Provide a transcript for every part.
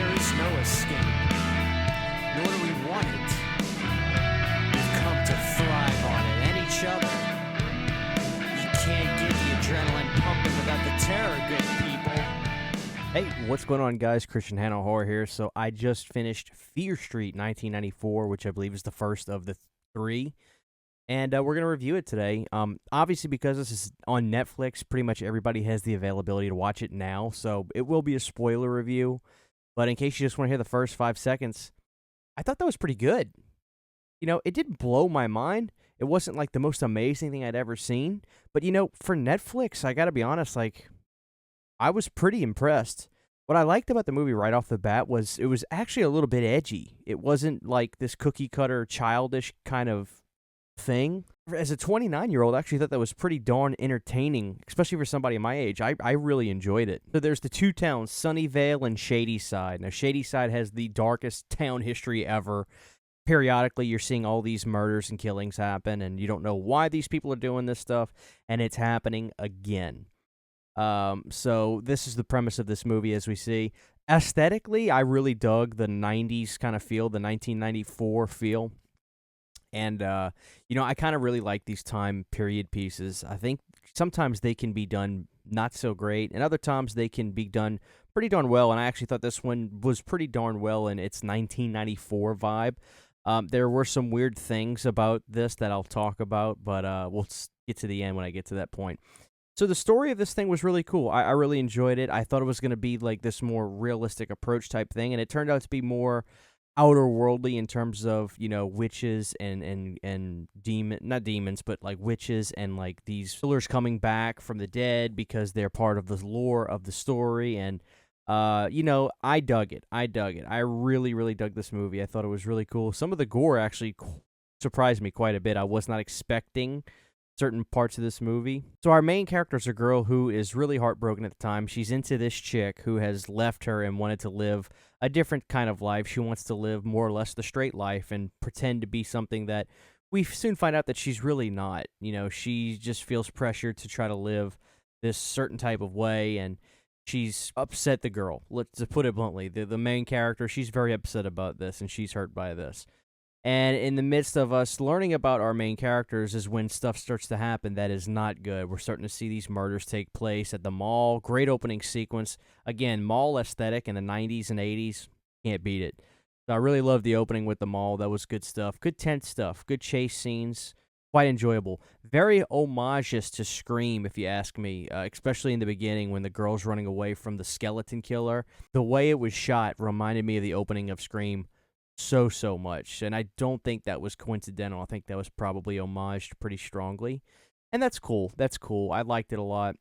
there is no escape, nor do we want it. We've come to thrive on it and each other. You can't get the adrenaline pumping without the terror, good people. Hey, what's going on, guys? Christian Hanna Horror here. So I just finished Fear Street 1994, which I believe is the first of the three. And we're going to review it today. Obviously, because this is on Netflix, pretty much everybody has the availability to watch it now. So it will be a spoiler review. But in case you just want to hear the first 5 seconds, I thought that was pretty good. You know, it didn't blow my mind. It wasn't like the most amazing thing I'd ever seen. But, you know, for Netflix, I got to be honest, I was pretty impressed. What I liked about the movie right off the bat was it was actually a little bit edgy. It wasn't like this cookie-cutter, childish kind of thing. As a 29-year-old, I actually thought that was pretty darn entertaining, especially for somebody my age. I really enjoyed it. So there's the two towns, Sunnyvale and Shadyside. Now, Shadyside has the darkest town history ever. Periodically, you're seeing all these murders and killings happen, and you don't know why these people are doing this stuff, and it's happening again. So this is the premise of this movie, as we see. Aesthetically, I really dug the 90s kind of feel, the 1994 feel. And, you know, I kind of really like these time period pieces. I think sometimes they can be done not so great, and other times they can be done pretty darn well, and I actually thought this one was pretty darn well in its 1994 vibe. There were some weird things about this that I'll talk about, but we'll get to the end when I get to that point. So the story of this thing was really cool. I really enjoyed it. I thought it was going to be like this more realistic approach type thing, and it turned out to be more outer worldly in terms of, you know, witches and not demons, but like witches and like these killers coming back from the dead because they're part of the lore of the story. And you know, I dug it. I really, really dug this movie. I thought it was really cool. Some of the gore actually surprised me quite a bit. I was not expecting certain parts of this movie. So our main character is a girl who is really heartbroken at the time. She's into this chick who has left her and wanted to live a different kind of life. She wants to live more or less the straight life and pretend to be something that we soon find out that she's really not. You know, she just feels pressured to try to live this certain type of way, and she's upset the girl. Let's put it bluntly. The main character, she's very upset about this, and she's hurt by this. And in the midst of us learning about our main characters is when stuff starts to happen that is not good. We're starting to see these murders take place at the mall. Great opening sequence. Again, mall aesthetic in the 90s and 80s. Can't beat it. So I really loved the opening with the mall. That was good stuff. Good tense stuff. Good chase scenes. Quite enjoyable. Very homageous to Scream, if you ask me, especially in the beginning when the girl's running away from the skeleton killer. The way it was shot reminded me of the opening of Scream so much, and I don't think that was coincidental. I think that was probably homaged pretty strongly, and that's cool. I liked it a lot,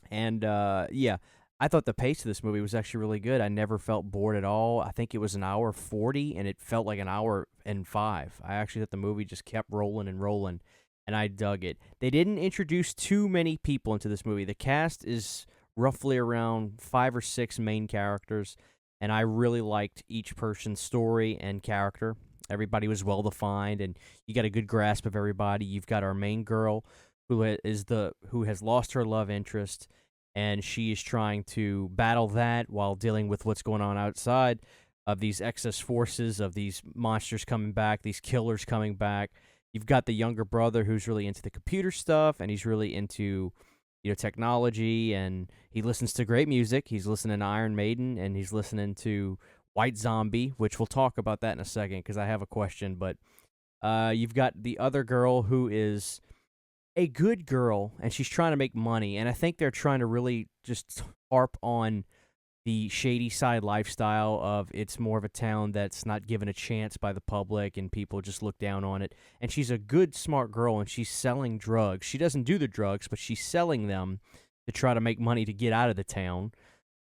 and yeah, I thought the pace of this movie was actually really good. I never felt bored at all. I think it was an hour 40, and it felt like an hour and 5. I actually thought the movie just kept rolling, and I dug it. They didn't introduce too many people into this movie. The cast is roughly around 5 or 6 main characters, and I really liked each person's story and character. Everybody was well-defined, and you got a good grasp of everybody. You've got our main girl, who has lost her love interest, and she is trying to battle that while dealing with what's going on outside of these excess forces, of these monsters coming back, these killers coming back. You've got the younger brother who's really into the computer stuff, and he's really into, you know, technology, and he listens to great music. He's listening to Iron Maiden, and he's listening to White Zombie, which we'll talk about that in a second because I have a question. But you've got the other girl who is a good girl, and she's trying to make money, and I think they're trying to really just harp on the shady side lifestyle of it's more of a town that's not given a chance by the public, and people just look down on it. And she's a good, smart girl, and she's selling drugs. She doesn't do the drugs, but she's selling them to try to make money to get out of the town.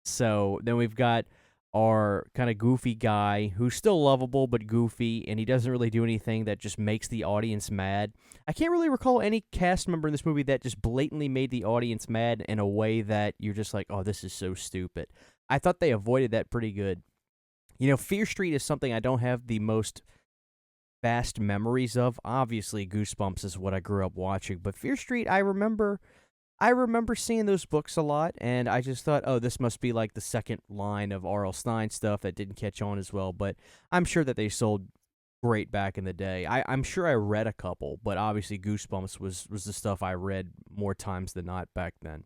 So then we've got our kind of goofy guy who's still lovable but goofy, and he doesn't really do anything that just makes the audience mad. I can't really recall any cast member in this movie that just blatantly made the audience mad in a way that you're just like, oh, this is so stupid. I thought they avoided that pretty good. You know, Fear Street is something I don't have the most vast memories of. Obviously, Goosebumps is what I grew up watching, but Fear Street, I remember I remember seeing those books a lot, and I just thought, oh, this must be like the second line of R.L. Stine stuff that didn't catch on as well, but I'm sure that they sold great back in the day. I'm sure I read a couple, but obviously Goosebumps was the stuff I read more times than not back then.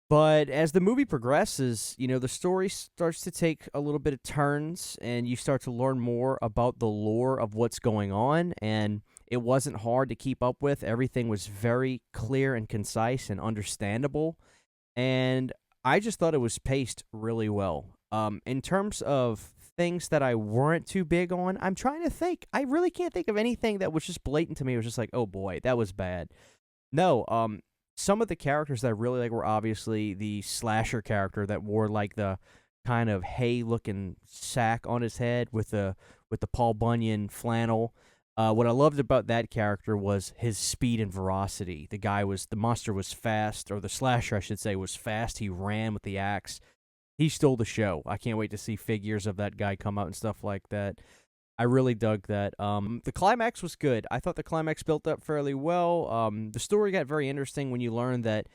But as the movie progresses, the story starts to take a little bit of turns, and you start to learn more about the lore of what's going on, and it wasn't hard to keep up with. Everything was very clear and concise and understandable, and I just thought it was paced really well. In terms of things that I weren't too big on, I'm trying to think. I really can't think of anything that was just blatant to me. It was just like, oh boy, that was bad. No, some of the characters that I really like were obviously the slasher character that wore like the kind of hay looking sack on his head with the Paul Bunyan flannel. What I loved about that character was his speed and veracity. The monster was fast, or the slasher, I should say, was fast. He ran with the axe. He stole the show. I can't wait to see figures of that guy come out and stuff like that. I really dug that. The climax was good. I thought the climax built up fairly well. The story got very interesting when you learned that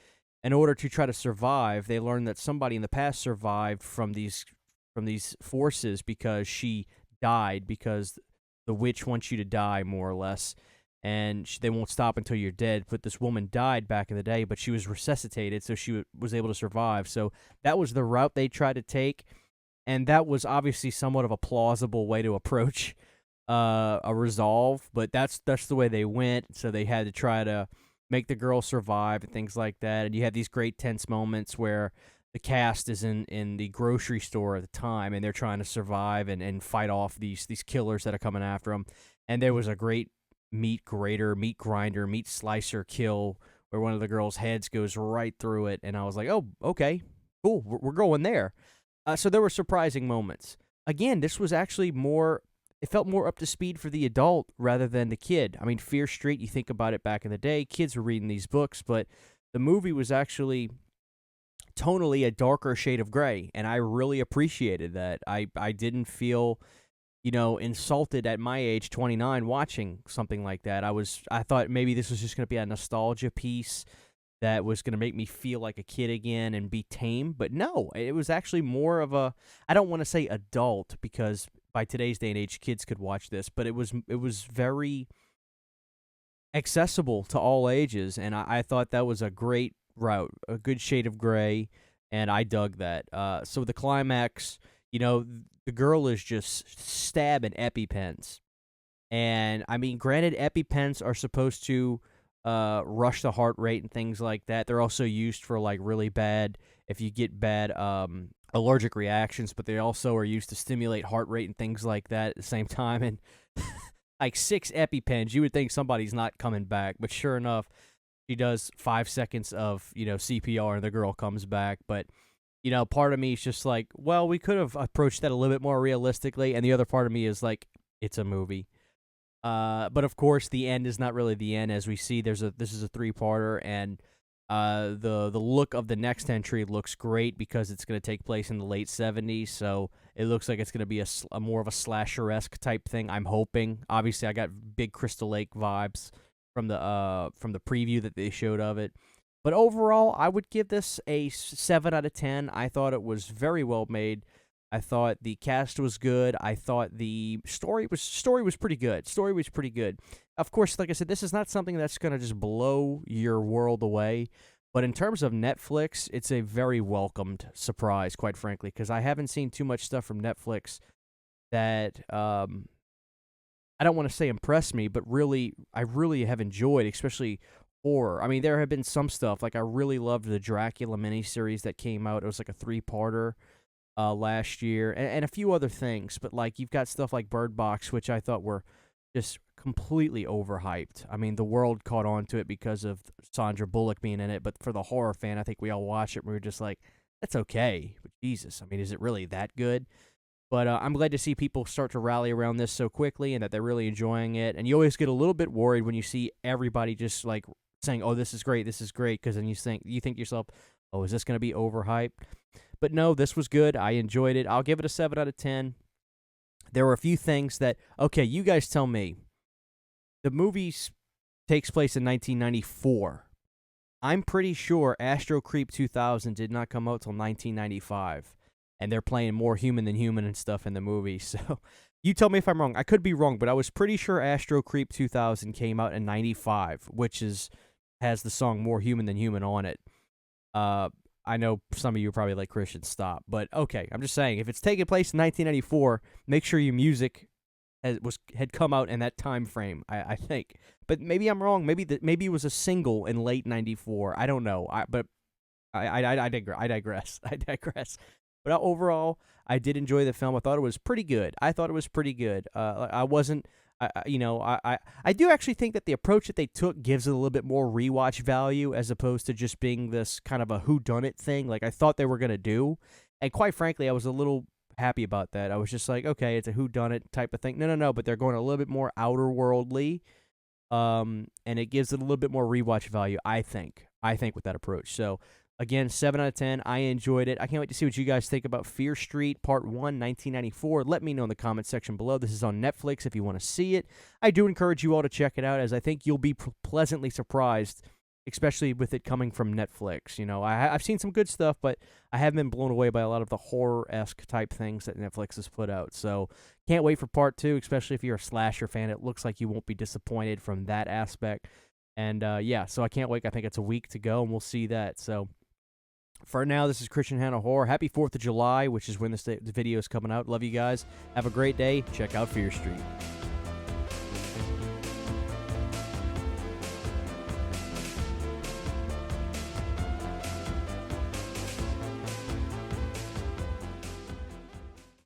in order to try to survive, they learned that somebody in the past survived from these forces because she died because the witch wants you to die, more or less, and they won't stop until you're dead. But this woman died back in the day, but she was resuscitated, so she was able to survive. So that was the route they tried to take. And that was obviously somewhat of a plausible way to approach a resolve, but that's the way they went. So they had to try to make the girl survive and things like that. And you had these great tense moments where the cast is in the grocery store at the time, and they're trying to survive and fight off these killers that are coming after them. And there was a great meat grinder, meat slicer kill where one of the girls' heads goes right through it. And I was like, oh, okay, cool, we're going there. So there were surprising moments. Again, this was actually it felt more up to speed for the adult rather than the kid. I mean, Fear Street, you think about it back in the day, kids were reading these books, but the movie was actually tonally a darker shade of gray, and I really appreciated that. I didn't feel, insulted at my age, 29, watching something like that. I thought maybe this was just going to be a nostalgia piece that was going to make me feel like a kid again and be tame. But no, it was actually more of I don't want to say adult, because by today's day and age, kids could watch this, but it was very accessible to all ages, and I thought that was a great route, a good shade of gray, and I dug that. So the climax, the girl is just stabbing EpiPens. And, I mean, granted, EpiPens are supposed to rush the heart rate and things like that. They're also used for like really bad, if you get bad allergic reactions, but they also are used to stimulate heart rate and things like that at the same time. And like 6 EpiPens, you would think somebody's not coming back, but sure enough, she does 5 seconds of CPR and the girl comes back. But part of me is just like, well, we could have approached that a little bit more realistically, and the other part of me is like, it's a movie. But of course, the end is not really the end. As we see, this is a 3-parter, and the look of the next entry looks great because it's going to take place in the late 70s. So it looks like it's going to be a more of a slasher-esque type thing. I'm hoping. Obviously, I got big Crystal Lake vibes from the preview that they showed of it. But overall, I would give this a 7 out of 10. I thought it was very well made. I thought the cast was good. I thought the story was pretty good. Of course, like I said, this is not something that's going to just blow your world away. But in terms of Netflix, it's a very welcomed surprise, quite frankly, because I haven't seen too much stuff from Netflix that I don't want to say impressed me, but I really have enjoyed, especially horror. I mean, there have been some stuff, like I really loved the Dracula miniseries that came out. It was like a 3-parter. Last year, and a few other things, but like you've got stuff like Bird Box, which I thought were just completely overhyped. I mean, the world caught on to it because of Sandra Bullock being in it, but for the horror fan, I think we all watched it and we were just like, that's okay, but Jesus, I mean, is it really that good? But I'm glad to see people start to rally around this so quickly and that they're really enjoying it, and you always get a little bit worried when you see everybody just like saying, oh, this is great, because then you think to yourself, oh, is this going to be overhyped? But no, this was good. I enjoyed it. I'll give it a 7 out of 10. There were a few things that, okay, you guys tell me. The movie takes place in 1994. I'm pretty sure Astro Creep 2000 did not come out till 1995, and they're playing More Human Than Human and stuff in the movie. So you tell me if I'm wrong. I could be wrong, but I was pretty sure Astro Creep 2000 came out in 95, which has the song More Human Than Human on it. I know some of you are probably like, Christian, stop. But okay, I'm just saying, if it's taking place in 1994, make sure your music had come out in that time frame, I think. But maybe I'm wrong. Maybe it was a single in late 94. I don't know. I digress. I digress. But overall, I did enjoy the film. I thought it was pretty good. I do actually think that the approach that they took gives it a little bit more rewatch value as opposed to just being this kind of a whodunit thing like I thought they were going to do. And quite frankly, I was a little happy about that. I was just like, okay, it's a whodunit type of thing. No, but they're going a little bit more outer worldly, and it gives it a little bit more rewatch value, I think with that approach. So, again, 7 out of 10. I enjoyed it. I can't wait to see what you guys think about Fear Street Part 1, 1994. Let me know in the comment section below. This is on Netflix if you want to see it. I do encourage you all to check it out, as I think you'll be pleasantly surprised, especially with it coming from Netflix. You know, I've seen some good stuff, but I haven't been blown away by a lot of the horror-esque type things that Netflix has put out. So, can't wait for Part 2, especially if you're a slasher fan. It looks like you won't be disappointed from that aspect. And, so I can't wait. I think it's a week to go, and we'll see that. So, for now, this is Christian Hanna Horror. Happy 4th of July, which is when the video is coming out. Love you guys. Have a great day. Check out Fear Street.